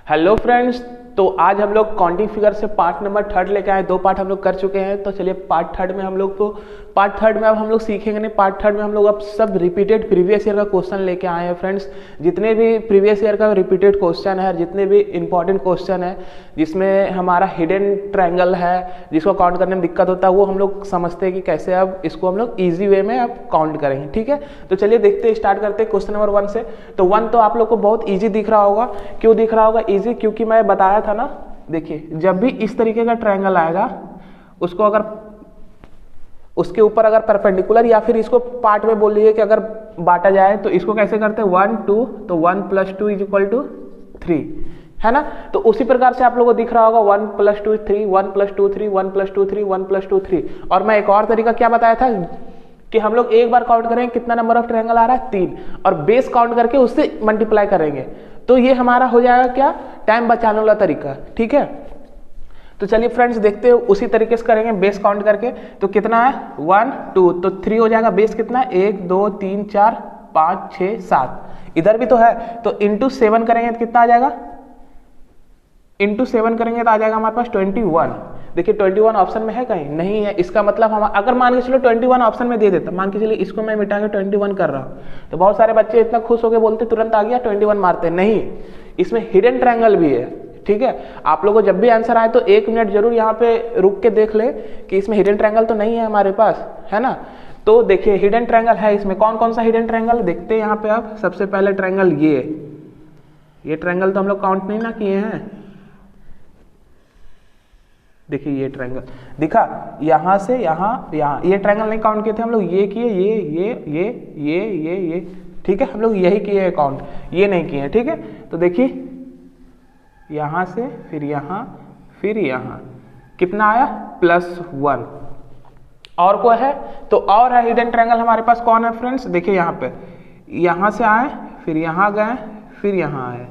Hello friends, तो आज हम लोग काउंटिंग फिगर से पार्ट नंबर 3 लेके आए। 2 पार्ट हम लोग कर चुके हैं। तो चलिए पार्ट थर्ड में अब हम लोग सीखेंगे नहीं। पार्ट थर्ड में हम लोग अब सब रिपीटेड प्रीवियस ईयर का क्वेश्चन लेके आए हैं फ्रेंड्स। जितने भी प्रीवियस ईयर का रिपीटेड क्वेश्चन है, जितने भी इंपॉर्टेंट क्वेश्चन है जिसमें हमारा हिडन ट्रायंगल है, जिसको काउंट करने में दिक्कत होता है, वो हम लोग समझते हैं कि कैसे अब इसको हम लोग ईजी वे में अब काउंट करेंगे। ठीक है, तो चलिए देखते हैं, स्टार्ट करते हैं क्वेश्चन नंबर 1 से। तो 1 तो आप लोग को बहुत ईजी दिख रहा होगा। क्यों दिख रहा होगा ईजी? क्योंकि मैं बताया था ना, देखिए जब भी इस तरीके का ट्रायंगल आएगा, उसको अगर उसके ऊपर अगर परपेंडिकुलर या फिर इसको पार्ट में बोल लीजिए कि अगर बांटा जाए तो इसको कैसे करते हैं 1 2, तो 1 + 2 = 3 है ना। तो उसी प्रकार से आप लोगों को दिख रहा होगा 1 + 2 3, 1 + 2 3, 1 + 2 3, 1 + 2 3। और मैं एक और तरीका क्या बताया था कि हम लोग एक बार काउंट करेंगे कितना नंबर ऑफ ट्रायंगल आ रहा है 3, और बेस काउंट करके उससे मल्टीप्लाई करेंगे। तो ये हमारा हो जाएगा क्या, टाइम बचाने वाला तरीका। ठीक है, तो चलिए फ्रेंड्स देखते हैं, उसी तरीके से करेंगे बेस काउंट करके। तो कितना है 1 2, तो 3 हो जाएगा। बेस कितना है 1 2 3 4 5 6 7, इधर भी तो है। तो इंटू 7 करेंगे तो कितना आ जाएगा, इंटू 7 करेंगे तो आ जाएगा हमारे पास 21। देखिए 21 ऑप्शन में है कहीं नहीं है। इसका मतलब हम अगर मान के चलो 21 ऑप्शन में दे देता, मान के चलिए इसको मैं मिटा के 21 कर रहा हूँ, तो बहुत सारे बच्चे इतना खुश होकर बोलते तुरंत आ गया 21 मारते। नहीं, इसमें हिडन ट्रायंगल भी है। ठीक है, आप लोगों को जब भी आंसर आए तो 1 मिनट जरूर यहाँ पे रुक के देख ले कि इसमें हिडन ट्रायंगल तो नहीं है हमारे पास, है ना। तो देखिए हिडन ट्रायंगल है इसमें। कौन कौन सा हिडन ट्रायंगल देखते हैं यहाँ पे आप। सबसे पहले ट्रायंगल ये ट्रायंगल तो हम लोग काउंट नहीं ना किए हैं। देखिए ये ट्रायंगल दिखा, यहाँ से यहाँ ये ट्रायंगल नहीं काउंट किए थे हम लोग। ये किए, ये। ठीक है, हम लोग यही किए हैं काउंट, ये नहीं किए हैं। ठीक है, तो देखिए यहाँ से फिर यहाँ कितना आया +1। और कोई है तो और है हिडन ट्रायंगल हमारे पास। कौन है फ्रेंड्स, देखिए यहाँ पे, यहाँ से आए फिर यहाँ गए फिर यहाँ आए।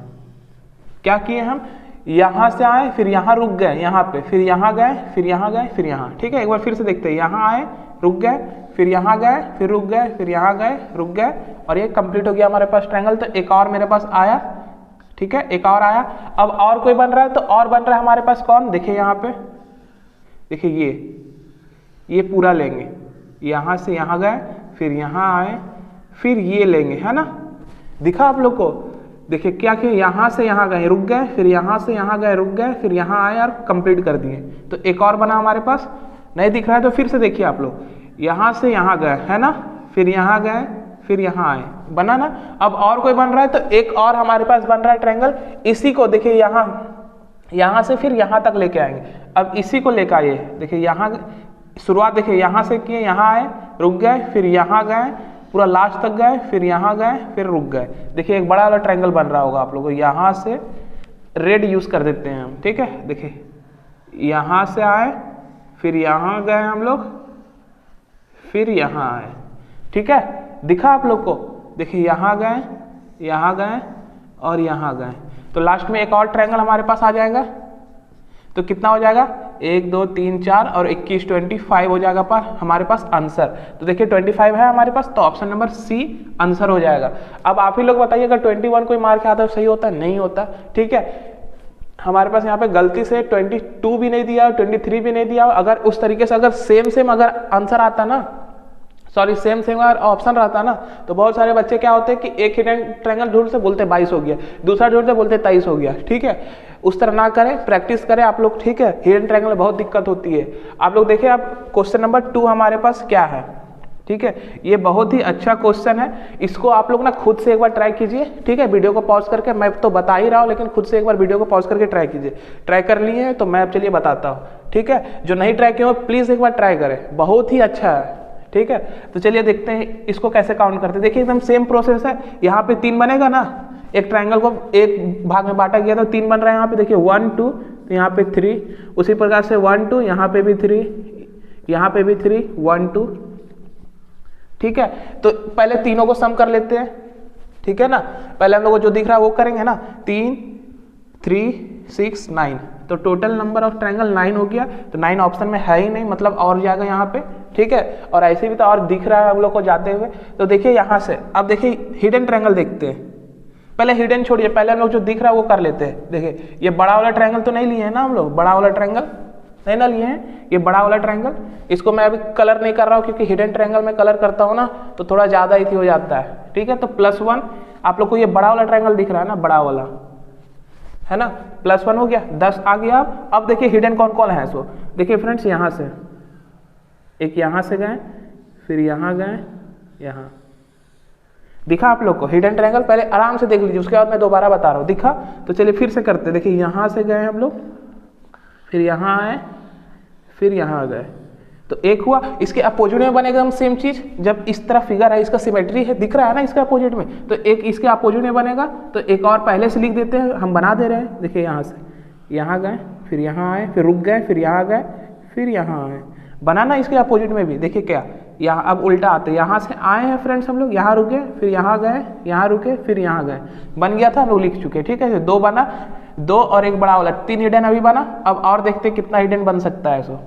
क्या किए हम, यहाँ से आए फिर यहाँ रुक गए, यहाँ पे फिर यहाँ गए फिर यहाँ गए फिर यहाँ। ठीक है, एक बार फिर से देखते हैं, यहाँ आए रुक गए फिर यहाँ गए फिर रुक गए फिर यहाँ गए रुक गए, और ये कंप्लीट हो गया हमारे पास ट्रायंगल। तो एक और मेरे पास आया। ठीक है, एक और आया। अब और कोई बन रहा है, तो और बन रहा है हमारे पास कौन, देखिए यहाँ पे, देखिए ये पूरा लेंगे, यहाँ से यहाँ गए फिर यहाँ आए फिर ये लेंगे, है ना। दिखा आप लोग को, देखिए क्या किया, यहाँ से यहाँ गए रुक गए फिर यहाँ से यहाँ गए रुक गए फिर यहाँ आए और कंप्लीट कर दिए। तो एक और बना हमारे पास। नहीं दिख रहा है तो फिर से देखिए आप लोग, यहाँ से यहाँ गए, है ना, फिर यहाँ गए फिर यहाँ आए, बना ना। अब और कोई बन रहा है, तो एक और हमारे पास बन रहा है ट्रायंगल। इसी को देखिए यहाँ से फिर यहाँ तक लेके आएंगे। अब इसी को लेकर आइए, देखिए यहाँ शुरुआत देखिए, यहाँ से किए, यहाँ आए रुक गए फिर यहाँ गए पूरा लास्ट तक गए फिर यहाँ गए फिर रुक गए। देखिए एक बड़ा वाला ट्रायंगल बन रहा होगा आप लोगों को। यहाँ से रेड यूज कर देते हैं हम। ठीक है, देखिए यहाँ से आए फिर यहाँ गए हम लोग फिर यहाँ आए। ठीक है, दिखा आप लोग को, देखिए यहाँ गए और यहाँ गए। तो लास्ट में एक और ट्रायंगल हमारे पास आ जाएगा। तो कितना हो जाएगा 1 2 3 4 और 21 25 हो जाएगा पर हमारे पास आंसर। तो देखिए 25 है हमारे पास, तो ऑप्शन नंबर सी आंसर हो जाएगा। अब आप ही लोग बताइए, अगर 21 कोई मार के आता है सही होता, नहीं होता। ठीक है, हमारे पास यहाँ पे गलती से 22 भी नहीं दिया, 23 भी नहीं दिया। अगर उस तरीके से अगर सेम अगर आंसर आता ना, सॉरी सेम अगर ऑप्शन रहता ना, तो बहुत सारे बच्चे क्या होते हैं कि एक हिडन ट्रायंगल ढूंढ से बोलते 22 हो गया, दूसरा ढूंढ से बोलते 23 हो गया। ठीक है, उस तरह ना करें, प्रैक्टिस करें आप लोग। ठीक है, हिडन ट्रायंगल में बहुत दिक्कत होती है। आप लोग देखिए, आप क्वेश्चन नंबर 2 हमारे पास क्या है। ठीक है, ये बहुत ही अच्छा क्वेश्चन है। इसको आप लोग ना खुद से एक बार ट्राई कीजिए। ठीक है, वीडियो को पॉज करके, मैं तो बता ही रहा हूँ लेकिन खुद से एक बार वीडियो को पॉज करके ट्राई कीजिए। ट्राई कर लिए हैं तो मैं अब चलिए बताता हूँ। ठीक है, जो नहीं ट्राई किया हो प्लीज़ एक बार ट्राई करें, बहुत ही अच्छा है। ठीक है, तो चलिए देखते हैं इसको कैसे काउंट करते हैं। देखिए एकदम सेम प्रोसेस है। यहाँ पे 3 बनेगा ना, एक ट्रायंगल को एक भाग में बांटा गया तो 3 बन रहा है। यहाँ पे देखिए 1 2, तो यहाँ पे 3, उसी प्रकार से 1 2, यहाँ पे भी 3, यहाँ पे भी 3 1 2। ठीक है, तो पहले तीनों को सम कर लेते हैं। ठीक है ना, पहले हम लोग को जो दिख रहा है वो करेंगे ना, 3 3 6 9, तो टोटल नंबर ऑफ ट्रायंगल 9 हो गया। तो 9 ऑप्शन में है ही नहीं, मतलब और जाएगा यहाँ पे। ठीक है, और ऐसे भी तो और दिख रहा है हम लोग को जाते हुए। तो देखिए यहाँ से अब देखिए हिडन ट्रायंगल देखते हैं। पहले हिडन छोड़िए, पहले हम लोग जो दिख रहा है वो कर लेते हैं। देखिए ये बड़ा वाला ट्रायंगल तो नहीं लिए हैं ना हम लोग, बड़ा वाला ट्रायंगल नहीं ना लिए हैं, ये बड़ा वाला ट्रायंगल, इसको मैं अभी कलर नहीं कर रहा हूँ क्योंकि हिडन ट्रायंगल में कलर करता हूँ ना तो थोड़ा ज़्यादा ही हो जाता है, ठीक है। तो +1 आप लोग को ये बड़ा वाला ट्रायंगल दिख रहा है ना, बड़ा वाला है ना, +1 हो गया, 10 आ गया। अब देखिए हिडन कौन कौन है, सो देखिए फ्रेंड्स यहाँ से एक यहाँ से गए, फिर यहाँ गए, यहाँ दिखा आप लोग को हिडन ट्रायंगल, पहले आराम से देख लीजिए, उसके बाद मैं दोबारा बता रहा हूँ, दिखा। तो चलिए फिर से करते, देखिए यहाँ से गए हम लोग, फिर यहाँ आए, फिर यहाँ गए, तो एक हुआ। इसके अपोजिट में बनेगा हम सेम चीज, जब इस तरफ फिगर है, इसका सिमेट्री है, दिख रहा है ना इसके अपोजिट में, तो एक इसके अपोजिट में बनेगा। तो एक और पहले से लिख देते हैं, हम बना दे रहे हैं। देखिए यहाँ से यहाँ गए, फिर यहाँ आए, फिर रुक गए, फिर यहाँ गए, फिर यहाँ आए, बनाना इसके अपोजिट में भी। देखिए क्या, यहाँ अब उल्टा आते, यहाँ से आए हैं फ्रेंड्स हम लोग, यहाँ रुके, फिर यहाँ गए, यहाँ रुके, फिर यहाँ गए, बन गया था, हम लोग लिख चुके, ठीक है। 2 बना, 2 और 1 बड़ा वाला, 3 हिडन अभी बना। अब और देखते कितना हिडन बन सकता है, सो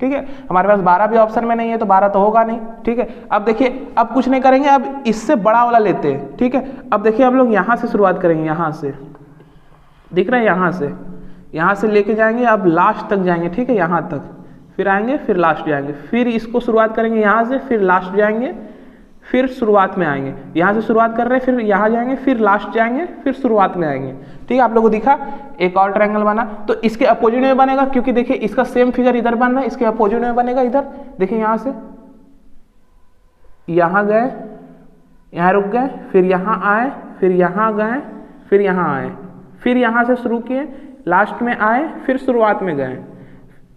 ठीक है। हमारे पास 12 भी ऑप्शन में नहीं है तो 12 तो होगा नहीं, ठीक है। अब देखिए अब कुछ नहीं करेंगे, अब इससे बड़ा वाला लेते हैं, ठीक है। अब देखिए हम लोग यहाँ से शुरुआत करेंगे, यहाँ से दिख रहा है, यहाँ से लेके जाएंगे, अब लास्ट तक जाएंगे, ठीक है, यहाँ तक, फिर आएंगे, फिर लास्ट जाएंगे, फिर इसको शुरुआत करेंगे यहाँ से, फिर लास्ट जाएंगे, फिर शुरुआत में आएंगे। यहाँ से शुरुआत कर रहे हैं, फिर यहाँ जाएंगे, फिर लास्ट जाएंगे, फिर शुरुआत में आएंगे, ठीक है। आप लोगों को दिखा, एक और ट्रायंगल बना। तो इसके अपोजिट में बनेगा, क्योंकि देखिए इसका सेम फिगर इधर बन रहा है, इसके अपोजिट में बनेगा इधर। देखिए यहाँ से यहाँ गए, यहाँ रुक गए, फिर यहाँ आए, फिर यहाँ गए, फिर यहाँ आए, फिर यहाँ से शुरू किए, लास्ट में आए, फिर शुरुआत में गए,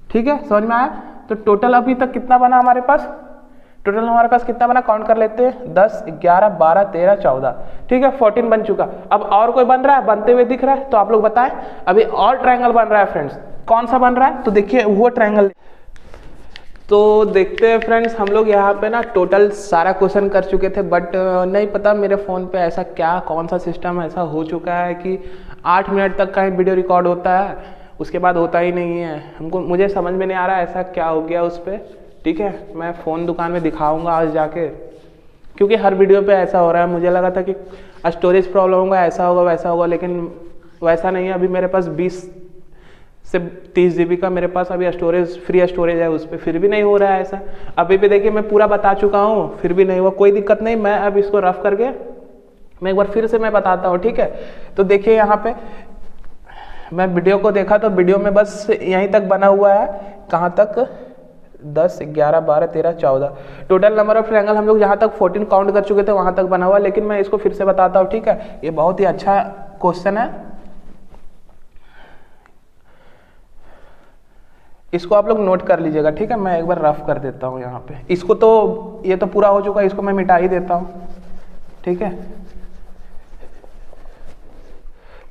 ठीक है। समझ में आया? तो टोटल अभी तक कितना बना हमारे पास, टोटल हमारे पास कितना बना, काउंट कर लेते हैं, 10, 11, 12, 13, 14, ठीक है, 14 बन चुका। अब और कोई बन रहा है, बनते हुए दिख रहा है तो आप लोग बताएं। अभी और ट्रायंगल बन रहा है फ्रेंड्स, कौन सा बन रहा है, तो देखिए वो ट्रायंगल। तो देखते हैं फ्रेंड्स, हम लोग यहाँ पे ना टोटल सारा क्वेश्चन कर चुके थे, बट नहीं पता मेरे फ़ोन पे ऐसा क्या, कौन सा सिस्टम ऐसा हो चुका है कि 8 मिनट तक का ही वीडियो रिकॉर्ड होता है, उसके बाद होता ही नहीं है। मुझे समझ में नहीं आ रहा ऐसा क्या हो गया उस पर, ठीक है। मैं फ़ोन दुकान में दिखाऊंगा आज जाके, क्योंकि हर वीडियो पे ऐसा हो रहा है। मुझे लगा था कि स्टोरेज प्रॉब्लम होगा, ऐसा होगा वैसा होगा, लेकिन वैसा नहीं है। अभी मेरे पास 20 से 30 GB का मेरे पास अभी स्टोरेज, फ्री स्टोरेज है उस पर, फिर भी नहीं हो रहा है ऐसा। अभी भी देखिए मैं पूरा बता चुका हूँ, फिर भी नहीं हुआ, कोई दिक्कत नहीं। मैं अब इसको रफ करके मैं एक बार फिर से मैं बताता हूँ, ठीक है। तो देखिए यहाँ पे मैं वीडियो को देखा तो वीडियो में बस यहीं तक बना हुआ है, कहाँ तक, 10, 11, 12, 13, 14, टोटल नंबर ऑफ ट्रायंगल हम लोग जहाँ तक 14 काउंट कर चुके थे वहाँ तक बना हुआ। लेकिन मैं इसको फिर से बताता हूँ, ठीक है। ये बहुत ही अच्छा क्वेश्चन है, इसको आप लोग नोट कर लीजिएगा, ठीक है। मैं एक बार रफ कर देता हूँ यहाँ पे, इसको तो ये तो पूरा हो चुका है, इसको मैं मिटा ही देता हूँ, ठीक है।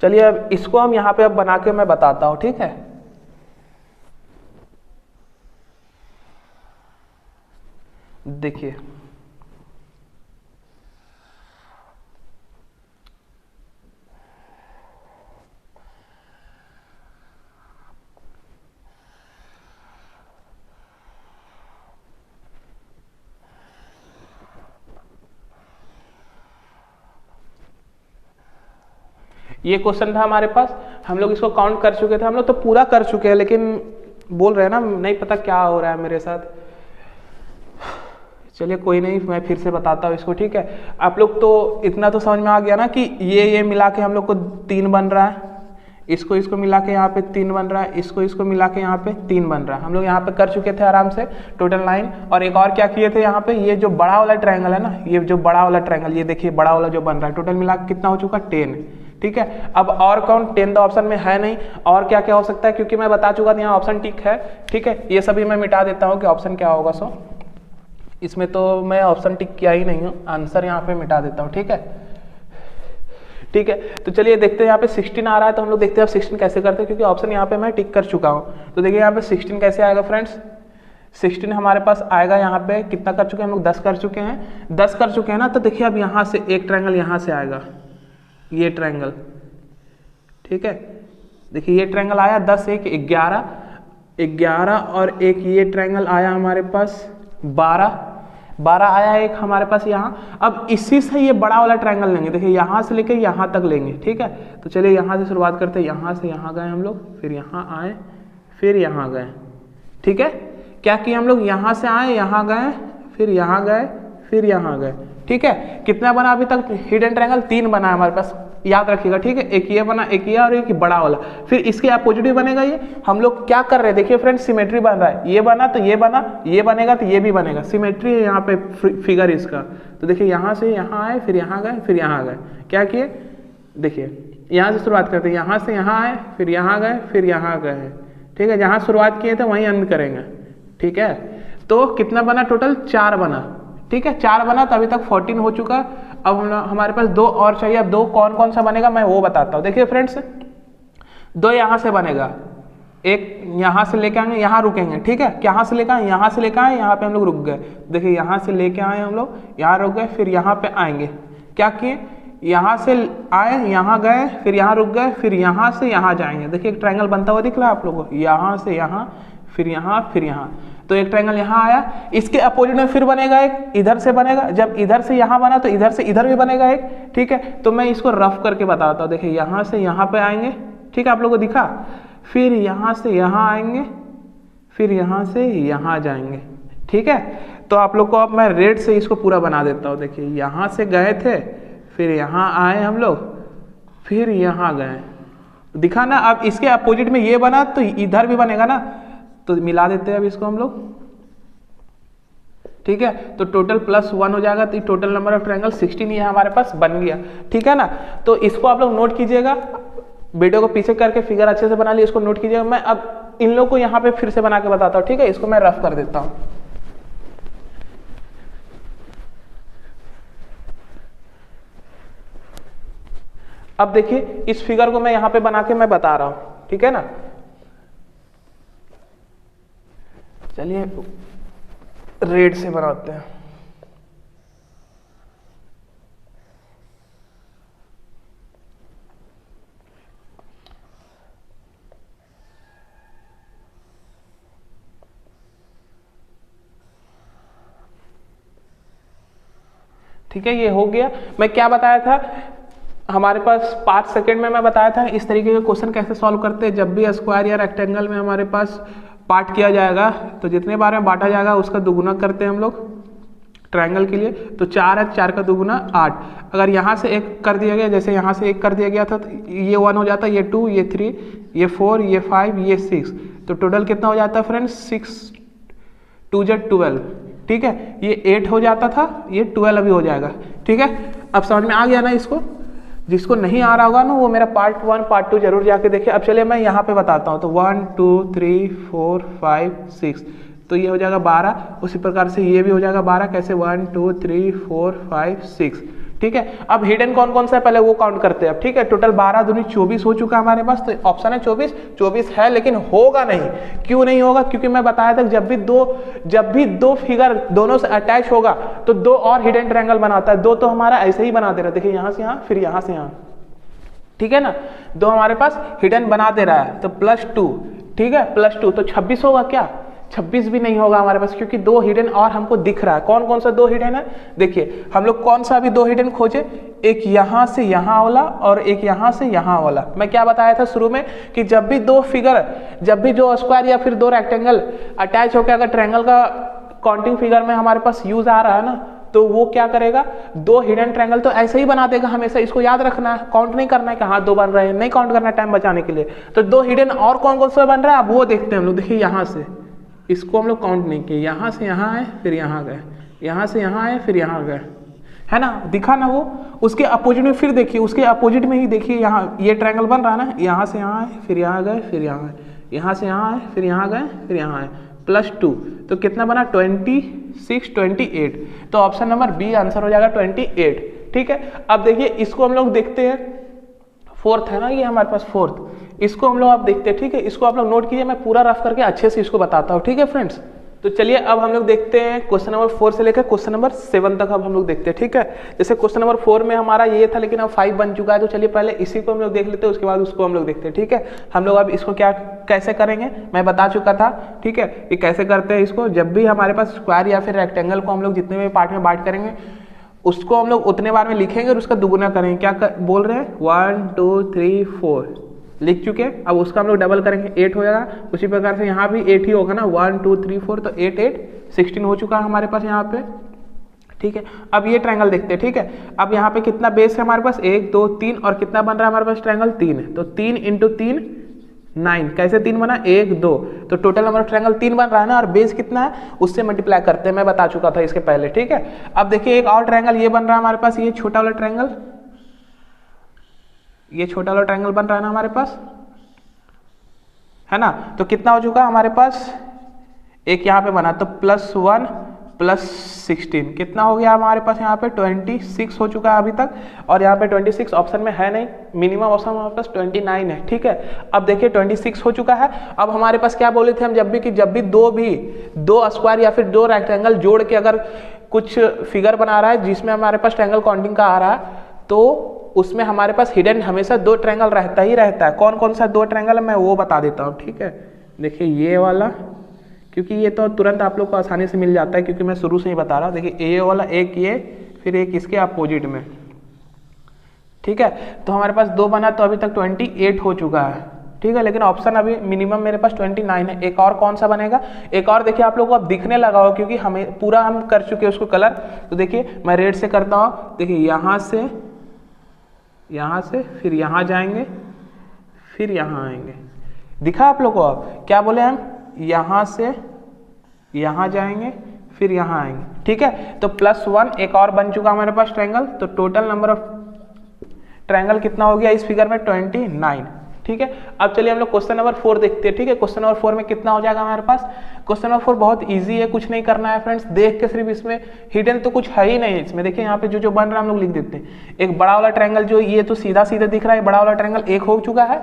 चलिए अब इसको हम यहाँ पे अब बना के मैं बताता हूँ, ठीक है। देखिए ये क्वेश्चन था हमारे पास, हम लोग इसको काउंट कर चुके थे, हम लोग तो पूरा कर चुके हैं, लेकिन बोल रहे हैं ना नहीं पता क्या हो रहा है मेरे साथ। चलिए कोई नहीं, मैं फिर से बताता हूँ इसको, ठीक है। आप लोग तो इतना तो समझ में आ गया ना कि ये मिला के हम लोग को 3 बन रहा है, इसको मिला के यहाँ पे 3 बन रहा है, इसको मिला के यहाँ पे 3 बन रहा है। हम लोग यहाँ पे कर चुके थे आराम से टोटल 9। और एक और क्या किए थे यहाँ पे, ये जो बड़ा वाला ट्रायंगल है ना, ये जो बड़ा वाला ट्रायंगल, ये देखिए बड़ा वाला जो बन रहा है, टोटल मिला के कितना हो चुका, 10, ठीक है। अब और कौन, 10 तो ऑप्शन में है नहीं, और क्या क्या हो सकता है, क्योंकि मैं बता चुका था यहाँ ऑप्शन टिक है, ठीक है। ये सभी मैं मिटा देता हूँ कि ऑप्शन क्या होगा। सो इसमें तो मैं ऑप्शन टिक किया ही नहीं हूँ, आंसर यहाँ पे मिटा देता हूँ, ठीक है, ठीक है। तो चलिए देखते हैं, यहाँ पे 16 आ रहा है, तो हम लोग देखते हैं अब 16 कैसे करते हैं, क्योंकि ऑप्शन यहाँ पे मैं टिक कर चुका हूँ। तो देखिए यहाँ पे 16 कैसे आएगा फ्रेंड्स, 16 हमारे पास आएगा, यहाँ पे कितना कर चुके हैं हम लोग, 10 कर चुके हैं, 10 कर चुके हैं ना। तो देखिए अब यहाँ से एक ट्रायंगल यहाँ से आएगा, ये ट्रायंगल, ठीक है। देखिए ये ट्रायंगल आया 10, 1, 11 और एक ये ट्रायंगल आया हमारे पास 12, 12 आया एक हमारे पास यहाँ। अब इसी से ये बड़ा वाला ट्रायंगल लेंगे, देखिए यहाँ से लेके यहाँ तक लेंगे, ठीक है। तो चलिए यहाँ से शुरुआत करते हैं, यहाँ से यहाँ गए हम लोग, फिर यहाँ आए, फिर यहाँ गए, ठीक है। क्या किया हम लोग, यहाँ से आए, यहाँ गए, फिर यहाँ गए, फिर यहाँ गए, ठीक है। कितना बना अभी तक हिडन ट्रायंगल, 3 बना है हमारे पास, याद रखिएगा, ठीक है। एक ये बना, एक ये और एक बड़ा वाला, फिर इसके अपोजिट भी बनेगा ये। हम लोग क्या कर रहे हैं, देखिए फ्रेंड्स, सिमेट्री बन रहा है, ये बना तो ये बना, ये बनेगा तो ये भी बनेगा, सिमेट्री है यहाँ पे फिगर इसका। तो देखिए यहाँ से यहाँ आए, फिर यहाँ गए, फिर यहाँ गए, क्या किए, देखिए यहाँ से शुरुआत करते हैं, यहाँ से यहाँ आए, फिर यहाँ गए, फिर यहाँ गए, ठीक है। जहाँ शुरुआत किए थे वहीं अंत करेंगे, ठीक है। तो कितना बना टोटल, 4 बना, ठीक है। 4 बना तो अभी तक 14 हो चुका। अब हमारे पास 2 और चाहिए। अब 2 कौन कौन सा बनेगा मैं वो बताता हूँ। देखिए फ्रेंड्स, 2 यहाँ से बनेगा, एक यहाँ से लेके आएंगे, यहाँ रुकेंगे, ठीक है। यहाँ से लेके आए, यहाँ से लेके आए, यहाँ पे हम लोग रुक गए। देखिए यहाँ से लेके आए हम लोग, यहाँ रुक गए, फिर यहाँ पे आएंगे, क्या किए, यहाँ से आए, यहाँ गए, फिर यहाँ रुक गए, फिर यहाँ से यहाँ जाएंगे। देखिए एक ट्रायंगल बनता हुआ दिख रहा है आप लोगों को, यहाँ से यहाँ, फिर यहाँ, फिर यहाँ। तो एक ट्रायंगल यहाँ आया, इसके अपोजिट में फिर बनेगा एक, इधर से बनेगा। जब इधर से यहाँ बना तो इधर से इधर भी बनेगा एक, ठीक है। तो मैं इसको रफ करके बताता हूँ। देखिए यहाँ से यहाँ पे आएंगे, ठीक है, आप लोगों को दिखा, फिर यहाँ से यहाँ आएंगे, फिर यहाँ से यहाँ जाएंगे, ठीक है। तो आप लोग को अब मैं रेड से इसको पूरा बना देता हूँ। देखिए यहाँ से गए थे, फिर यहाँ आए हम लोग, फिर यहाँ गए, दिखा ना। अब इसके अपोजिट में ये बना तो इधर भी बनेगा ना, तो मिला देते हैं अब इसको हम लोग, ठीक है। तो टोटल +1 हो जाएगा, तो टोटल नंबर ऑफ ट्रायंगल 16 ये हमारे पास बन गया, ठीक है ना। तो इसको आप लोग नोट कीजिएगा, वीडियो को पीछे करके फिगर अच्छे से बना लिए, इसको नोट कीजिएगा। मैं अब इन लोगों को यहाँ पे फिर से बना के बताता हूँ, ठीक है। इसको मैं रफ कर देता हूँ। अब देखिए इस फिगर को मैं यहाँ पे बना के मैं बता रहा हूँ, ठीक है ना। चलिए रेड से बनाते हैं। ठीक है, ये हो गया। मैं क्या बताया था, हमारे पास 5 सेकंड में मैं बताया था इस तरीके के क्वेश्चन कैसे सॉल्व करते हैं। जब भी स्क्वायर या रेक्टेंगल में हमारे पास पार्ट किया जाएगा तो जितने बार में बांटा जाएगा उसका दुगुना करते हैं हम लोग ट्रायंगल के लिए। तो 4 है, 4 का दुगुना 8। अगर यहाँ से 1 कर दिया गया, जैसे यहाँ से 1 कर दिया गया था तो ये 1 हो जाता, ये 2, ये 3, ये 4, ये 5, ये 6। तो टोटल कितना हो जाता है फ्रेंड्स, 6 2 × 12, ठीक है। ये 8 हो जाता था, ये 12 अभी हो जाएगा, ठीक है। अब समझ में आ गया ना इसको। जिसको नहीं आ रहा होगा ना वो मेरा पार्ट 1 पार्ट 2 जरूर जाके देखिए। अब चलिए मैं यहाँ पे बताता हूँ। तो 1 2 3 4 5 6, तो ये हो जाएगा 12। उसी प्रकार से ये भी हो जाएगा 12। कैसे, 1 2 3 4 5 6, ठीक है। अब हिडन कौन कौन सा है पहले वो काउंट करते हैं अब, ठीक है। टोटल 12 दूनी 24 हो चुका हमारे पास। तो ऑप्शन है 24 है, लेकिन होगा नहीं। क्यों नहीं होगा, क्योंकि मैं बताया था जब भी दो फिगर दोनों से अटैच होगा तो 2 और हिडन ट्रायंगल बनाता है। 2 तो हमारा ऐसे ही बना दे रहा है, देखिए यहाँ से यहाँ, फिर यहाँ से यहाँ, ठीक है ना। 2 हमारे पास हिडन बना दे रहा है, तो +2, ठीक है, +2। तो 26 होगा क्या, 26 भी नहीं होगा हमारे पास, क्योंकि 2 हिडन और हमको दिख रहा है। कौन कौन सा 2 हिडन है, देखिए हम लोग कौन सा अभी 2 हिडन खोजे, एक यहाँ से यहाँ वाला और एक यहाँ से यहाँ वाला। मैं क्या बताया था शुरू में कि जब भी दो स्क्वायर या फिर 2 रेक्टेंगल अटैच होकर अगर ट्रायंगल का काउंटिंग फिगर में हमारे पास यूज आ रहा है ना, तो वो क्या करेगा, 2 हिडन ट्रायंगल तो ऐसे ही बना देगा हमेशा। इसको याद रखना है, काउंट नहीं करना है कि हाँ 2 बन रहे हैं, नहीं काउंट करना है टाइम बचाने के लिए। तो 2 हिडन और कौन कौन सा बन रहा है अब वो देखते हैं हम लोग। देखिए यहाँ से इसको हम लोग काउंट नहीं किए, यहाँ से यहाँ आए फिर यहाँ गए, यहाँ से यहाँ आए फिर यहाँ गए, है ना, दिखा ना वो। उसके अपोजिट में फिर देखिए, उसके अपोजिट में ही देखिए, यहाँ ये ट्रायंगल बन रहा है ना, यहाँ से यहाँ आए फिर यहाँ गए, फिर यहाँ आए, यहाँ से यहाँ आए फिर यहाँ गए, फिर यहाँ आए, +2। तो कितना बना, 26 28। तो ऑप्शन नंबर बी आंसर हो जाएगा 28, ठीक है। अब देखिए इसको हम लोग देखते हैं, 4th है ना ये हमारे पास 4th। इसको हम लोग आप देखते हैं, ठीक है। इसको आप लोग नोट कीजिए, मैं पूरा रफ करके अच्छे से इसको बताता हूँ, ठीक है फ्रेंड्स। तो चलिए अब हम लोग देखते हैं क्वेश्चन नंबर 4 से लेकर क्वेश्चन नंबर 7 तक अब हम लोग देखते हैं, ठीक है। जैसे क्वेश्चन नंबर 4 में हमारा ये था, लेकिन अब 5 बन चुका है, तो चलिए पहले इसी को हम लोग देख लेते हैं, उसके बाद उसको हम लोग देखते हैं, ठीक है। हम लोग अब इसको क्या कैसे करेंगे मैं बता चुका था, ठीक है। ये कैसे करते हैं इसको, जब भी हमारे पास स्क्वायर या फिर रेक्टेंगल को हम लोग जितने भी पार्ट में बांट करेंगे उसको हम लोग उतने बार में लिखेंगे और उसका दुगुना करेंगे। क्या बोल रहे हैं, 1 2 3 4 लिख चुके हैं। अब उसका हम लोग डबल करेंगे, 8 हो जाएगा। उसी प्रकार से यहाँ भी 8 ही होगा ना, 1 2 3 4, तो 8 8 16 हो चुका है हमारे पास यहाँ पे, ठीक है। अब ये ट्रायंगल देखते हैं, ठीक है। अब यहाँ पे कितना बेस है हमारे पास, 1 2 3, और कितना बन रहा है हमारे पास ट्रायंगल, 3 है। तो 3 इंटू 3 9, कैसे 3 बना, 1 2, तो टोटल हमारा ट्रायंगल 3 बन रहा है ना, और बेस कितना है उससे मल्टीप्लाई करते हैं, मैं बता चुका था इसके पहले, ठीक है। अब देखिए एक और ट्रायंगल ये बन रहा है हमारे पास, ये छोटा वाला ट्रायंगल, ये छोटा वाला ट्रायंगल बन रहा है ना हमारे पास, है ना। तो कितना हो चुका हमारे पास, एक यहाँ पे बना, तो +1 +16 कितना हो गया हमारे पास यहाँ पे 26 हो चुका है अभी तक। और यहाँ पे 26 ऑप्शन में है नहीं, मिनिमम ऑप्शन हमारे पास 29 है, ठीक है। अब देखिए 26 हो चुका है। अब हमारे पास क्या बोले थे हम, जब भी दो स्क्वायर या फिर दो रेक्टेंगल जोड़ के अगर कुछ फिगर बना रहा है जिसमें हमारे पास ट्रायंगल काउंटिंग का आ रहा है, तो उसमें हमारे पास हिडन हमेशा 2 ट्रायंगल रहता ही रहता है। कौन कौन सा 2 ट्रायंगल है मैं वो बता देता हूँ, ठीक है। देखिए ये वाला, क्योंकि ये तो तुरंत आप लोग को आसानी से मिल जाता है, क्योंकि मैं शुरू से ही बता रहा हूँ। देखिए ये वाला, एक ये, फिर एक इसके अपोजिट में, ठीक है। तो हमारे पास 2 बना, तो अभी तक 28 हो चुका है, ठीक है। लेकिन ऑप्शन अभी मिनिमम मेरे पास 29 है। एक और कौन सा बनेगा, एक और देखिए आप लोग को अब दिखने लगा हो, क्योंकि हमें पूरा हम कर चुके हैं उसको कलर। तो देखिए मैं रेड से करता हूँ, देखिए यहाँ से फिर यहाँ जाएंगे, फिर यहाँ आएंगे, दिखा आप लोग को। अब क्या बोले हम, यहाँ से यहाँ जाएंगे, फिर यहाँ आएंगे, ठीक है। तो +1 एक और बन चुका हमारे पास ट्रायंगल। तो टोटल नंबर ऑफ ट्रायंगल कितना हो गया इस फिगर में, 29, ठीक है। अब चलिए हम लोग क्वेश्चन नंबर 4 देखते हैं, ठीक है। क्वेश्चन नंबर 4 में कितना हो जाएगा हमारे पास, क्वेश्चन नंबर 4 बहुत इजी है, कुछ नहीं करना है फ्रेंड्स। देख के सिर्फ इसमें हिडन तो कुछ है ही नहीं इसमें। देखिए यहाँ पे जो बन रहा है हम लोग लिख देते हैं। एक बड़ा वाला ट्रायंगल जो ये तो सीधा सीधा दिख रहा है, बड़ा वाला ट्रायंगल एक हो चुका है,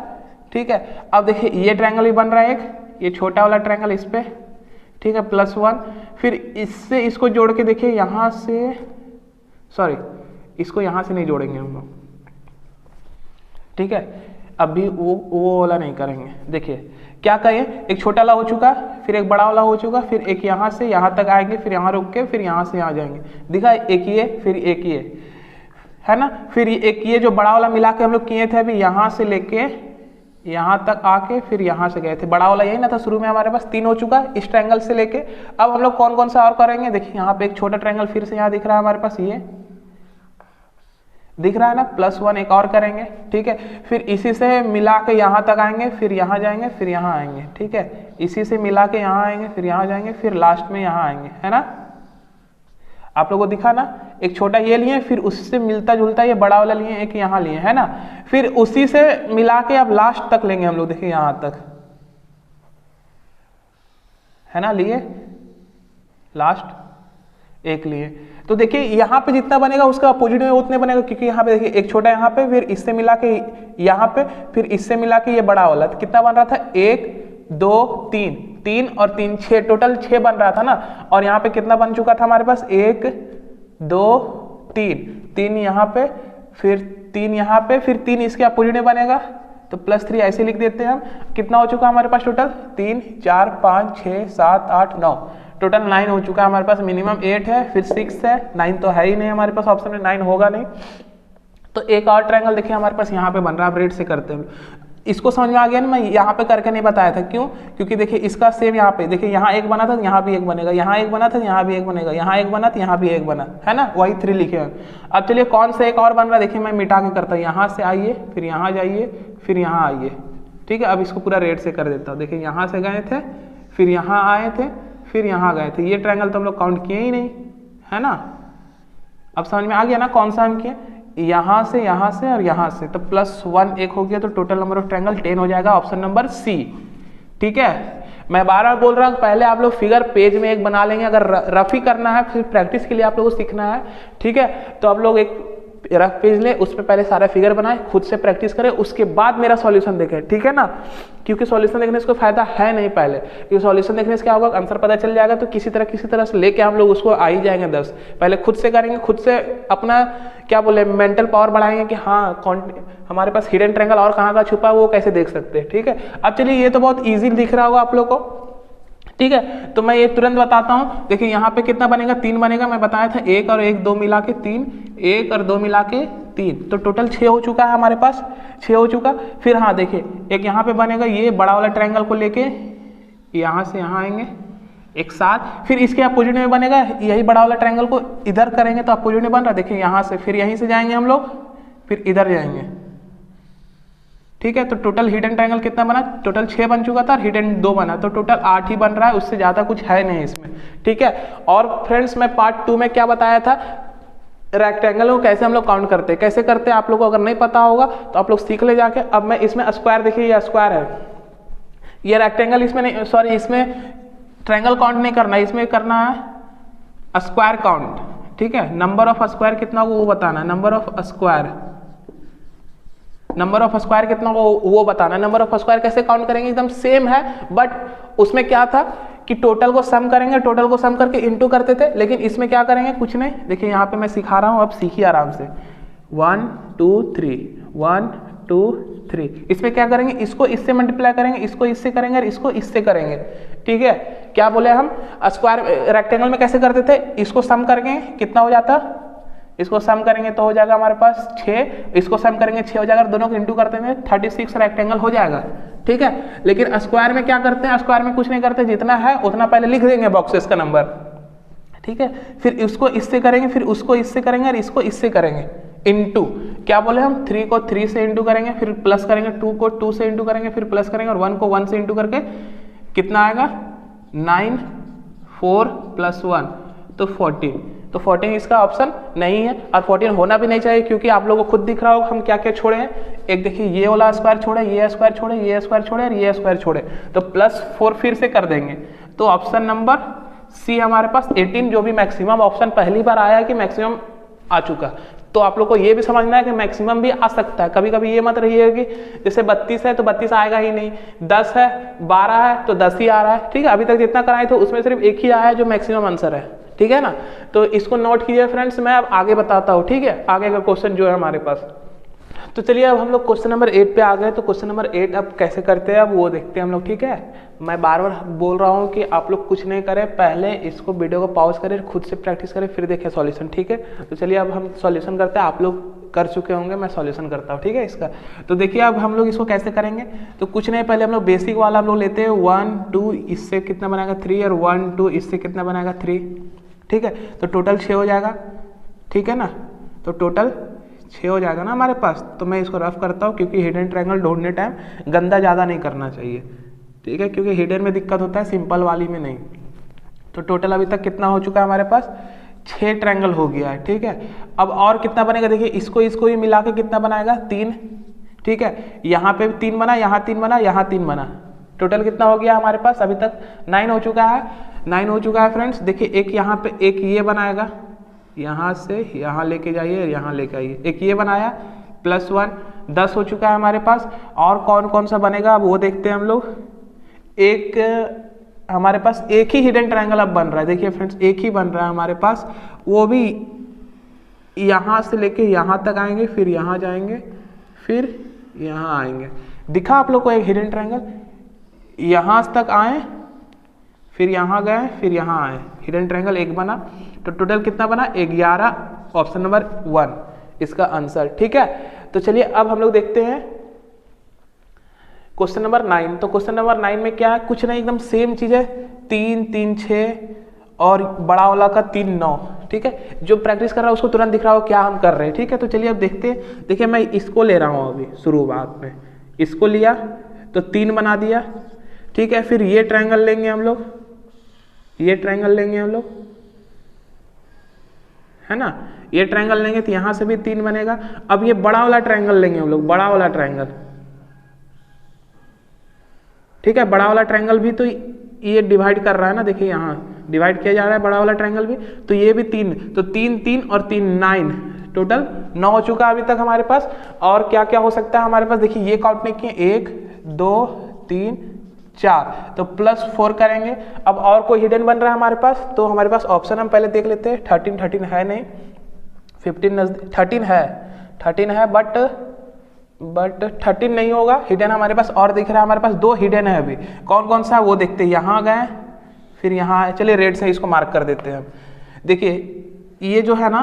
ठीक है। अब देखिए ये ट्रायंगल भी बन रहा है एक, ये छोटा वाला ट्रायंगल इस पे, ठीक है, +1। फिर इससे इसको जोड़ के देखिए यहाँ से, सॉरी इसको यहाँ से नहीं जोड़ेंगे हम लोग, ठीक है। अभी वो वाला नहीं करेंगे। देखिए क्या करें, एक छोटा वाला हो चुका, फिर एक बड़ा वाला हो चुका, फिर एक यहाँ से यहाँ तक आएंगे, फिर यहाँ रुक के फिर यहाँ से यहाँ जाएंगे, दिखा, एक ये फिर एक ये, है ना। फिर एक ये जो बड़ा वाला मिला के हम लोग किए थे अभी, यहाँ से लेके यहाँ तक आके फिर यहाँ से गए थे, बड़ा वाला यही ना था शुरू में। हमारे पास 3 हो चुका है इस ट्रायंगल से लेके। अब हम लोग कौन कौन सा और करेंगे, देखिए यहाँ पे एक छोटा ट्रायंगल फिर से यहाँ दिख रहा है हमारे पास, ये दिख रहा है ना, +1 एक और करेंगे, ठीक है। फिर इसी से मिला के यहाँ तक आएंगे, फिर यहाँ जाएंगे, फिर यहाँ आएंगे, ठीक है। इसी से मिला के यहाँ आएंगे, फिर यहाँ जाएंगे, फिर लास्ट में यहाँ आएंगे, है ना। आप लोगों को दिखा ना, एक छोटा ये लिए, फिर उससे मिलता जुलता ये बड़ा वाला लिए, एक यहाँ लिए, है ना। फिर उसी से मिला के अब लास्ट तक लेंगे हम लोग, देखिए यहाँ तक, है ना, लिए लास्ट एक लिए। तो देखिए यहाँ पे जितना बनेगा उसका अपोजिट में उतने बनेगा, क्योंकि यहाँ पे देखिए एक छोटा यहाँ पे, फिर इससे मिला के यहाँ पे, फिर इससे मिला के ये बड़ा वाला, तो कितना बन रहा था, 1 2 3 और 3 6, टोटल 6 बन रहा था ना। और यहाँ पे कितना बन चुका था हमारे पास, 1 2 3 यहाँ पे, फिर 3 यहाँ पे, फिर 3 इसके अपोजिट में बनेगा, तो +3 ऐसे लिख देते हैं हम। कितना हो चुका हमारे पास टोटल, 3 4 5 6 7 8 9, टोटल 9 हो चुका है हमारे पास। मिनिमम 8 है, फिर 6 है, 9 तो है ही नहीं हमारे पास ऑप्शन में, 9 होगा नहीं। तो एक और ट्रायंगल देखिए हमारे पास यहाँ पे बन रहा है, अब रेड से करते हैं। इसको समझ में आ गया ना, मैं यहाँ पे करके नहीं बताया था, क्यों, क्योंकि देखिए इसका सेम यहाँ पे, देखिए यहाँ एक बना था, यहाँ भी एक बनेगा, यहाँ एक बना था, यहाँ भी एक बनेगा, यहाँ एक बना था, यहाँ भी एक बना, है ना, वही 3 लिखे हैं। अब चलिए कौन सा एक और बन रहा है, देखिए मैं मिटा के करता हूँ। यहाँ से आइए, फिर यहाँ जाइए, फिर यहाँ आइए, ठीक है। अब इसको पूरा रेड से कर देता हूँ। देखिए यहाँ से गए थे, फिर यहाँ आए थे, फिर यहाँ गए थे, ये ट्रायंगल तो हम लोग काउंट किए ही नहीं, है ना। अब समझ में आ गया ना कौन सा हम किए, यहाँ से और यहाँ से, तो +1 एक हो गया, तो टोटल नंबर ऑफ ट्रायंगल 10 हो जाएगा, ऑप्शन नंबर सी, ठीक है। मैं बार बार बोल रहा हूँ, पहले आप लोग फिगर पेज में एक बना लेंगे, अगर रफ ही करना है, फिर प्रैक्टिस के लिए आप लोगों को सीखना है, ठीक है। तो आप लोग रफ पेज ले, उस पर पहले सारा फिगर बनाए, खुद से प्रैक्टिस करें, उसके बाद मेरा सॉल्यूशन देखें, ठीक है ना। क्योंकि सॉल्यूशन देखने से कोई फायदा है नहीं पहले, क्योंकि सॉल्यूशन देखने से क्या होगा, आंसर पता चल जाएगा तो किसी तरह से लेके हम लोग उसको आ ही जाएंगे 10। पहले खुद से करेंगे, खुद से अपना क्या बोले मेंटल पावर बढ़ाएंगे कि हाँ हमारे पास हिडन ट्रायंगल और कहाँ छुपा है वो कैसे देख सकते हैं, ठीक है। अब चलिए ये तो बहुत ईजी दिख रहा होगा आप लोग को, ठीक है। तो मैं ये तुरंत बताता हूँ, देखिए यहाँ पे कितना बनेगा, 3 बनेगा, मैं बताया था 1 और 1 2 मिला के 3, 1 और 2 मिला के 3, तो टोटल 6 हो चुका है हमारे पास, 6 हो चुका। फिर हाँ देखिए एक यहाँ पे बनेगा, ये बड़ा वाला ट्रायंगल को लेके यहाँ से यहाँ आएंगे एक साथ, फिर इसके अपोजिट में बनेगा, यही बड़ा वाला ट्रायंगल को इधर करेंगे तो अपोजिट में बन रहा है, देखिए यहाँ से, फिर यहीं से जाएंगे हम लोग, फिर इधर जाएंगे, ठीक है। तो टोटल हिडन ट्रायंगल कितना बना, टोटल 6 बन चुका था, हिडन 2 बना, तो टोटल 8 ही बन रहा है, उससे ज़्यादा कुछ है नहीं इसमें, ठीक है। और फ्रेंड्स मैं पार्ट 2 में क्या बताया था, रेक्टेंगल को कैसे हम लोग काउंट करते हैं, कैसे करते हैं, आप लोग को अगर नहीं पता होगा तो आप लोग सीख ले जाके। अब मैं इसमें स्क्वायर, देखिए ये स्क्वायर है, ये रेक्टेंगल इसमें नहीं, सॉरी इसमें ट्रायंगल काउंट नहीं करना है, इसमें करना है स्क्वायर काउंट, ठीक है। नंबर ऑफ स्क्वायर कितना होगा वो बताना है, नंबर ऑफ स्क्वायर कितना होगा वो बताना है। नंबर ऑफ स्क्वायर कैसे काउंट करेंगे, एकदम सेम है, बट उसमें क्या था कि टोटल को सम करेंगे, टोटल को सम करके इनटू करते थे, लेकिन इसमें क्या करेंगे, कुछ नहीं, देखिए यहाँ पे मैं सिखा रहा हूँ, अब सीखिए आराम से। 1 2 3 1 2 3, इसमें क्या करेंगे, इसको इससे मल्टीप्लाई करेंगे, इसको इससे करेंगे और इसको इससे करेंगे, ठीक है। क्या बोले हम, स्क्वायर रेक्टेंगल में कैसे करते थे, इसको सम करेंगे कितना हो जाता, इसको सम करेंगे तो हो जाएगा हमारे पास 6, इसको सम करेंगे 6 हो जाएगा, दोनों को इंटू करते हैं 36 रेक्टेंगल हो जाएगा, ठीक है। लेकिन स्क्वायर में क्या करते हैं, स्क्वायर में कुछ नहीं करते, जितना है उतना पहले लिख देंगे बॉक्सेस का नंबर, ठीक है। फिर इसको इससे करेंगे, फिर उसको इससे करेंगे और इसको इससे करेंगे, इनटू क्या बोले हम, 3 को 3 से इंटू करेंगे, फिर प्लस करेंगे, 2 को 2 से इंटू करेंगे, फिर प्लस करेंगे, और 1 को 1 से इंटू करके कितना आएगा 9, 4 + 1 तो 14, तो 14 इसका ऑप्शन नहीं है, और 14 होना भी नहीं चाहिए, क्योंकि आप लोगों को खुद दिख रहा होगा हम क्या क्या छोड़े हैं। एक देखिए ये वाला स्क्वायर छोड़े, ये स्क्वायर छोड़े, ये स्क्वायर छोड़े और ये स्क्वायर छोड़े, तो +4 फिर से कर देंगे, तो ऑप्शन नंबर सी हमारे पास 18, जो भी मैक्सिमम ऑप्शन पहली बार आया है कि मैक्सिमम आ चुका। तो आप लोग को ये भी समझना है कि मैक्सिमम भी आ सकता है, कभी कभी ये मत रहिए कि जैसे 32 है तो 32 आएगा ही नहीं, 10 है 12 है तो 10 ही आ रहा है, ठीक है। अभी तक जितना कराए तो उसमें सिर्फ एक ही आया है जो मैक्सिमम आंसर है, ठीक है ना। तो इसको नोट कीजिए फ्रेंड्स, मैं अब आगे बताता हूँ, ठीक है, आगे का क्वेश्चन जो है हमारे पास। तो चलिए अब हम लोग क्वेश्चन नंबर 8 पे आ गए, तो क्वेश्चन नंबर 8 अब कैसे करते हैं अब वो देखते हैं हम लोग, ठीक है। मैं बार बार बोल रहा हूँ कि आप लोग कुछ नहीं करें, पहले इसको वीडियो को पॉज करें, खुद से प्रैक्टिस करें, फिर देखें सॉल्यूशन, ठीक है। तो चलिए अब हम सॉल्यूशन करते हैं, आप लोग कर चुके होंगे, मैं सॉल्यूशन करता हूँ, ठीक है इसका। तो देखिए अब हम लोग इसको कैसे करेंगे, तो कुछ नहीं, पहले हम लोग बेसिक वाला हम लोग लेते हैं, 1 2 इससे कितना बनाएगा 3, और 1 2 इससे कितना बनाएगा 3, ठीक है। तो टोटल 6 हो जाएगा, ठीक है ना, तो टोटल 6 हो जाएगा ना हमारे पास। तो मैं इसको रफ करता हूँ, क्योंकि हिडन ट्रायंगल ढूंढने टाइम गंदा ज़्यादा नहीं करना चाहिए, ठीक है, क्योंकि हिडन में दिक्कत होता है, सिंपल वाली में नहीं। तो टोटल अभी तक कितना हो चुका है हमारे पास, 6 ट्रायंगल हो गया है, ठीक है। अब और कितना बनेगा, देखिए इसको ही मिला के कितना बनाएगा 3, ठीक है। यहाँ पे 3 बना, यहाँ 3 बना, यहाँ 3 बना, टोटल कितना हो गया हमारे पास, अभी तक 9 हो चुका है, 9 हो चुका है फ्रेंड्स। देखिए एक यहाँ पे एक ये बनाएगा, यहाँ से यहाँ लेके जाइए, यहाँ लेके आइए, एक ये बनाया, +1 10 हो चुका है हमारे पास। और कौन कौन सा बनेगा अब वो देखते हैं हम लोग। एक हमारे पास एक ही हिडन ट्रायंगल अब बन रहा है, देखिए फ्रेंड्स एक ही बन रहा है हमारे पास, वो भी यहाँ से लेके यहाँ तक आएंगे, फिर यहाँ जाएंगे, फिर यहाँ आएंगे। दिखा आप लोग को एक हिडन ट्रायंगल, यहाँ तक आए, फिर यहाँ गए, फिर यहाँ आए, हिडन ट्रायंगल एक बना। तो टोटल कितना बना 11, ऑप्शन नंबर 1 इसका आंसर, ठीक है। तो चलिए अब हम लोग देखते हैं क्वेश्चन नंबर 9। तो क्वेश्चन नंबर 9 में क्या है, कुछ नहीं, एकदम सेम चीज है, 3 3 6 और बड़ा वाला का 3 9, ठीक है। जो प्रैक्टिस कर रहा है उसको तुरंत दिख रहा हो क्या हम कर रहे हैं, ठीक है। तो चलिए अब देखते हैं, देखिए मैं इसको ले रहा हूँ, अभी शुरुआत में इसको लिया तो 3 बना दिया, ठीक है। फिर ये ट्रायंगल लेंगे हम लोग, ये ट्रायंगल लेंगे हम लोग, है ना, ये ट्रायंगल लेंगे तो यहां से भी 3 बनेगा। अब ये बड़ा वाला ट्रायंगल लेंगे हम लोग, बड़ा वाला ट्रायंगल, ठीक है। बड़ा वाला ट्रायंगल भी तो ये डिवाइड कर रहा है ना, देखिए यहाँ डिवाइड किया जा रहा है बड़ा वाला ट्रायंगल भी, तो ये भी 3, तो 3 3 और 3 9, टोटल 9 हो चुका है अभी तक हमारे पास। और क्या क्या हो सकता है हमारे पास, देखिए ये काउंट नहीं किए, 1 2 3 4, तो +4 करेंगे। अब और कोई हिडन बन रहा है हमारे पास, तो हमारे पास ऑप्शन हम पहले देख लेते हैं। 13 है नहीं, 15 13 है बट 13 नहीं होगा, हिडन हमारे पास और दिख रहा है। हमारे पास 2 हिडन है अभी, कौन कौन सा है वो देखते हैं। यहाँ गए फिर यहाँ आए, चलिए रेड से इसको मार्क कर देते हैं हम। देखिए ये जो है ना,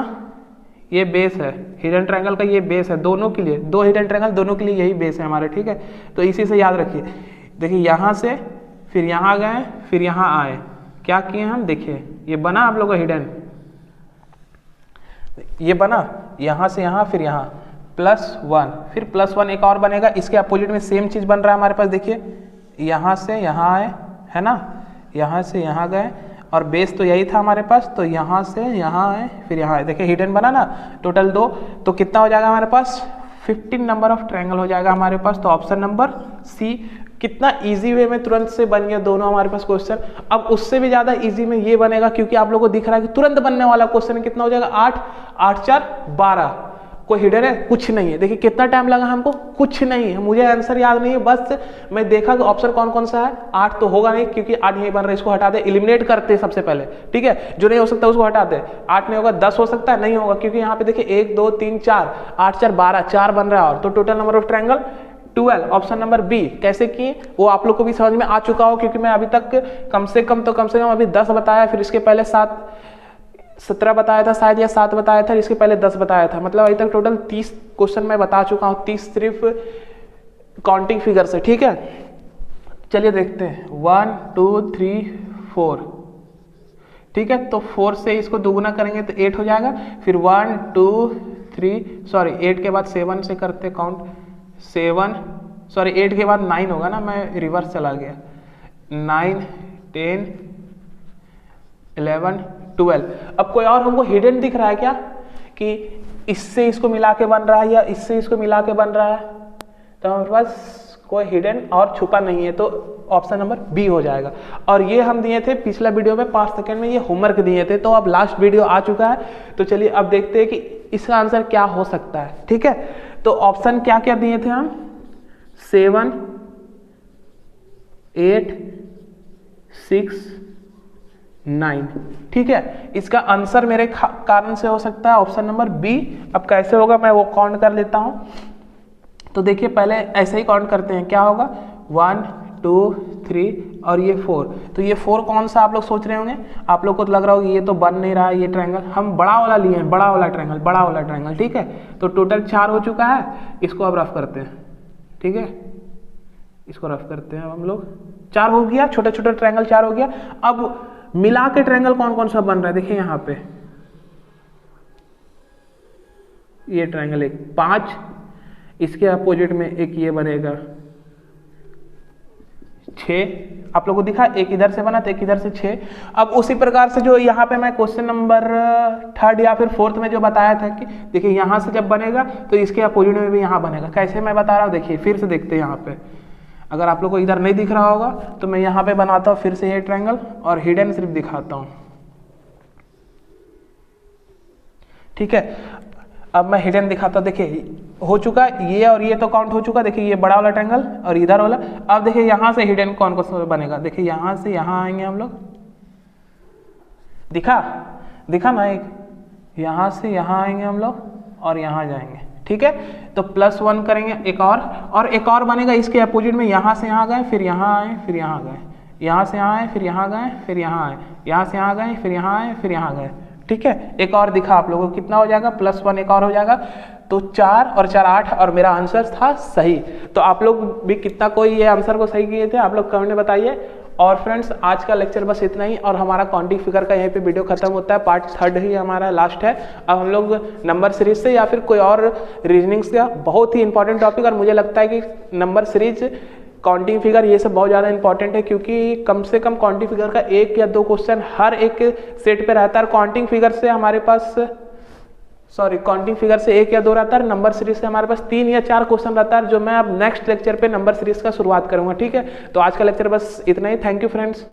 ये बेस है हिडन ट्रायंगल का, ये बेस है दोनों के लिए, 2 हिडन ट्रायंगल दोनों के लिए यही बेस है हमारे, ठीक है। तो इसी से याद रखिए। देखिए यहाँ से फिर यहाँ गए फिर यहाँ आए, क्या किए हम, देखिए ये बना आप लोगों का हिडन, ये बना यहाँ से यहाँ फिर यहाँ +1, फिर +1 एक और बनेगा, इसके अपोजिट में सेम चीज़ बन रहा है हमारे पास। देखिए यहाँ से यहाँ आए, है ना, यहाँ से यहाँ गए और बेस तो यही था हमारे पास, तो यहाँ से यहाँ आए फिर यहाँ आए। देखिए हिडन बना ना, टोटल 2, तो कितना हो जाएगा हमारे पास, 15 नंबर ऑफ ट्रायंगल हो जाएगा हमारे पास। तो ऑप्शन नंबर सी, कितना इजी वे में तुरंत से बन गया दोनों हमारे पास क्वेश्चन। अब उससे भी ज़्यादा इजी में ये बनेगा, क्योंकि आप लोगों को दिख रहा है कि तुरंत बनने वाला क्वेश्चन कितना हो जाएगा, 8 8 4 12, कोई हिडन है कुछ नहीं है। देखिए कितना टाइम लगा हमको, कुछ नहीं है, मुझे आंसर याद नहीं है, बस मैं देखा कि ऑप्शन कौन कौन सा है। 8 तो होगा नहीं क्योंकि 8 नहीं बन रहा है, इसको हटा दे, एलिमिनेट करते हैं सबसे पहले, ठीक है। जो नहीं हो सकता उसको हटा दे। 8 नहीं होगा, 10 हो सकता है, नहीं होगा क्योंकि यहाँ पे देखिए 1 2 3 4, 8 4 12, 4 बन रहा है और, तो total number of triangle 12, option number B. कैसे किए वो आप लोग को भी समझ में आ चुका हो, क्योंकि मैं अभी तक कम से कम अभी 10 बताया, फिर इसके पहले 17 बताया था शायद, या 7 बताया था, इसके पहले 10 बताया था। मतलब अभी तक टोटल 30 क्वेश्चन मैं बता चुका हूँ, 30 सिर्फ काउंटिंग फिगर से, ठीक है। चलिए देखते हैं, 1 2 3 4, ठीक है। तो 4 से इसको दोगुना करेंगे तो 8 हो जाएगा, फिर 1 2 3 सॉरी 8 के बाद 7 से करते काउंट, 7 सॉरी 8 के बाद 9 होगा ना, मैं रिवर्स चला गया, 9 10 11 12। अब कोई और हमको हिडन दिख रहा है क्या, कि इससे इसको मिला के बन रहा है या इससे इसको मिला के बन रहा है, तो हमारे पास कोई हिडन और छुपा नहीं है, तो ऑप्शन नंबर बी हो जाएगा। और ये हम दिए थे पिछला वीडियो में 5 सेकंड में, ये होमवर्क दिए थे, तो अब लास्ट वीडियो आ चुका है। तो चलिए अब देखते हैं कि इसका आंसर क्या हो सकता है, ठीक है। तो ऑप्शन क्या क्या दिए थे हम, 7 8 6 9, ठीक है। इसका आंसर मेरे कारण से हो सकता है ऑप्शन नंबर बी। अब कैसे होगा मैं वो काउंट कर लेता हूं। तो देखिए पहले ऐसे ही काउंट करते हैं, क्या होगा 1 2 3 और ये 4। तो ये 4 कौन सा आप लोग सोच रहे होंगे, आप लोग को तो लग रहा होगा ये तो बन नहीं रहा है ये ट्रायंगल, हम बड़ा वाला लिए हैं, बड़ा वाला ट्रायंगल, ठीक है। तो टोटल 4 हो चुका है, इसको अब रफ करते हैं, ठीक है, इसको रफ करते हैं अब हम लोग। 4 हो गया, छोटे छोटे ट्रायंगल 4 हो गया। अब मिला के ट्रायंगल कौन कौन सा बन रहा है, देखिए यहाँ पे ये ट्रायंगल एक 5, इसके अपोजिट में एक ये बनेगा 6, आप लोगों को दिखा, एक इधर से बना तो एक इधर से 6। अब उसी प्रकार से जो यहाँ पे मैं क्वेश्चन नंबर 3rd या फिर 4th में जो बताया था कि देखिए यहाँ से जब बनेगा तो इसके अपोजिट में भी यहाँ बनेगा। कैसे मैं बता रहा हूँ, देखिए फिर से देखते हैं। यहाँ पे अगर आप लोग को इधर नहीं दिख रहा होगा तो मैं यहाँ पे बनाता हूँ फिर से ये ट्रायंगल और हिडन सिर्फ दिखाता हूँ, ठीक है। अब मैं हिडन दिखाता हूँ, देखिए हो चुका ये और ये तो काउंट हो चुका। देखिए ये बड़ा वाला ट्रायंगल और इधर वाला। अब देखिए यहाँ से हिडन कौन कौन सा बनेगा, देखिए यहाँ से यहाँ आएंगे हम लोग, दिखा ना, एक यहाँ से यहाँ आएंगे हम लोग और यहाँ जाएंगे, ठीक है। तो +1 करेंगे, एक और बनेगा इसके अपोजिट में, यहाँ से यहाँ गए फिर यहाँ आए फिर यहाँ गए, यहाँ से यहाँ आए फिर यहाँ गए फिर यहाँ आए, यहाँ से यहाँ गए फिर यहाँ आए फिर यहाँ गए, ठीक है। एक और दिखा आप लोगों को, कितना हो जाएगा, +1 एक और हो जाएगा, तो 4 और 4 8 और मेरा आंसर था सही। तो आप लोग भी कितना कोई ये आंसर को सही किए थे आप लोग कमेंट में बताइए। और फ्रेंड्स आज का लेक्चर बस इतना ही, और हमारा काउंटिंग फिगर का यहीं पे वीडियो खत्म होता है। पार्ट 3rd ही हमारा लास्ट है। अब हम लोग नंबर सीरीज से या फिर कोई और रीजनिंग्स का बहुत ही इंपॉर्टेंट टॉपिक, और मुझे लगता है कि नंबर सीरीज, काउंटिंग फिगर, ये सब बहुत ज़्यादा इंपॉर्टेंट है, क्योंकि कम से कम काउंटिंग फिगर का 1 या 2 क्वेश्चन हर एक सेट पे रहता है। काउंटिंग फिगर से हमारे पास काउंटिंग फिगर से 1 या 2 रहता है, नंबर सीरीज से हमारे पास 3 या 4 क्वेश्चन रहता है, जो मैं अब नेक्स्ट लेक्चर पे नंबर सीरीज का शुरुआत करूंगा, ठीक है। तो आज का लेक्चर बस इतना ही। Thank you friends.